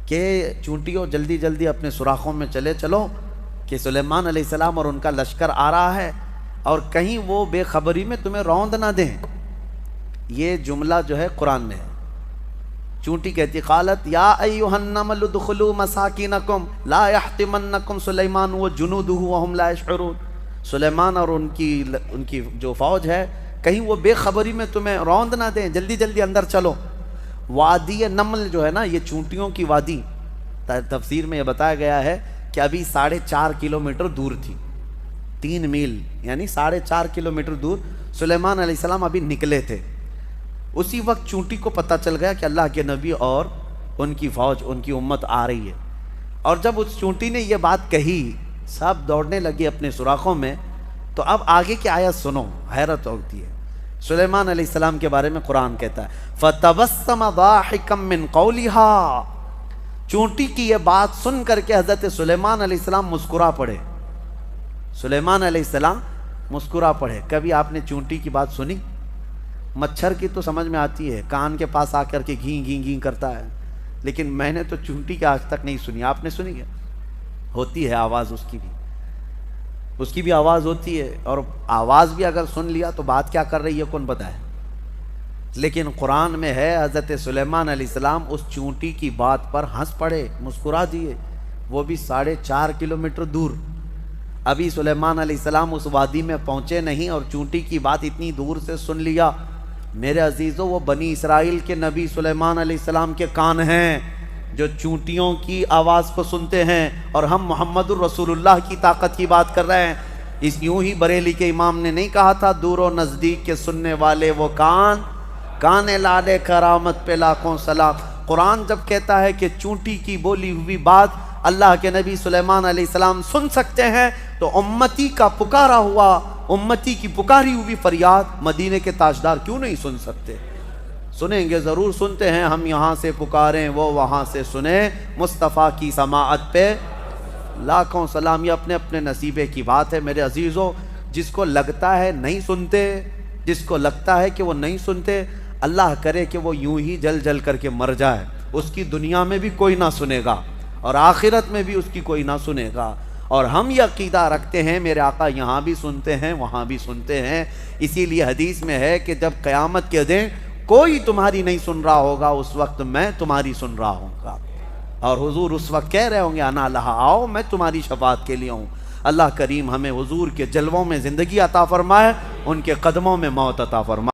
کہ چونٹیوں جلدی جلدی اپنے سوراخوں میں چلے چلو کہ سلیمان علیہ السلام اور ان کا لشکر آ رہا ہے، اور کہیں وہ بے خبری میں تمہیں روند نہ دیں۔ یہ جملہ جو ہے قرآن میں ہے۔ چونٹی کہتی قالت یا ایھا النمل ادخلوا مساکینکم لا یحطمنکم سلیمان وجنودہ وہم لا یشعرون۔ سلیمان اور ان کی جو فوج ہے کہیں وہ بے خبری میں تمہیں روند نہ دیں، جلدی جلدی اندر چلو۔ وادی نمل جو ہے نا، یہ چونٹیوں کی وادی، تفسیر میں یہ بتایا گیا ہے کہ ابھی 4.5 کلومیٹر دور تھی، 3 میل یعنی 4.5 کلومیٹر دور سلیمان علیہ السلام ابھی نکلے تھے۔ اسی وقت چونٹی کو پتہ چل گیا کہ اللہ کے نبی اور ان کی فوج، ان کی امت آ رہی ہے، اور جب اس چونٹی نے یہ بات کہی سب دوڑنے لگے اپنے سوراخوں میں۔ تو اب آگے کی آیت سنو، حیرت ہوتی ہے۔ سلیمان علیہ السلام کے بارے میں قرآن کہتا ہے فَتَبَسَّمَ ضَاحِكًا مِّن قَوْلِهَا، چونٹی کی یہ بات سن کر کے حضرت سلیمان علیہ السلام مسکرا پڑے۔ سلیمان علیہ السلام مسکرا پڑے۔ کبھی آپ نے چونٹی کی بات سنی؟ مچھر کی تو سمجھ میں آتی ہے، کان کے پاس آ کر کے گھیں گھیں گھیں کرتا ہے، لیکن میں نے تو چونٹی کی آج تک نہیں سنی۔ آپ نے سنی ہے؟ ہوتی ہے آواز اس کی بھی آواز ہوتی ہے، اور آواز بھی اگر سن لیا تو بات کیا کر رہی ہے کون بتائے۔ لیکن قرآن میں ہے حضرت سلیمان علیہ السلام اس چونٹی کی بات پر ہنس پڑے، مسکرا دیے، وہ بھی 4.5 کلومیٹر دور۔ ابھی سلیمان علیہ السلام اس وادی میں پہنچے نہیں اور چونٹی کی بات اتنی دور سے سن لیا۔ میرے عزیزو، وہ بنی اسرائیل کے نبی سلیمان علیہ السلام کے کان ہیں جو چونٹیوں کی آواز کو سنتے ہیں، اور ہم محمد الرسول اللہ کی طاقت کی بات کر رہے ہیں۔ اس یوں ہی بریلی کے امام نے نہیں کہا تھا دور و نزدیک کے سننے والے وہ کان لالے کرامت پہ لاکھوں سلام۔ قرآن جب کہتا ہے کہ چونٹی کی بولی ہوئی بات اللہ کے نبی سلیمان علیہ السلام سن سکتے ہیں، تو امتی کا پکارا ہوا، امتی کی پکاری ہوئی فریاد مدینے کے تاجدار کیوں نہیں سن سکتے؟ سنیں گے، ضرور سنتے ہیں۔ ہم یہاں سے پکاریں وہ وہاں سے سنیں، مصطفیٰ کی سماعت پہ لاکھوں سلام۔ یہ اپنے اپنے نصیبے کی بات ہے میرے عزیزوں۔ جس کو لگتا ہے نہیں سنتے، جس کو لگتا ہے کہ وہ نہیں سنتے، اللہ کرے کہ وہ یوں ہی جل جل کر کے مر جائے، اس کی دنیا میں بھی کوئی نہ سنے گا اور آخرت میں بھی اس کی کوئی نہ سنے گا۔ اور ہم یہ عقیدہ رکھتے ہیں میرے آقا یہاں بھی سنتے ہیں وہاں بھی سنتے ہیں۔ اسی لیے حدیث میں ہے کہ جب قیامت کے دن کوئی تمہاری نہیں سن رہا ہوگا، اس وقت میں تمہاری سن رہا ہوں گا، اور حضور اس وقت کہہ رہے ہوں گے انا لہا، آؤ میں تمہاری شفاعت کے لیے ہوں۔ اللہ کریم ہمیں حضور کے جلووں میں زندگی عطا فرمائے، ان کے قدموں میں موت عطا فرمائے۔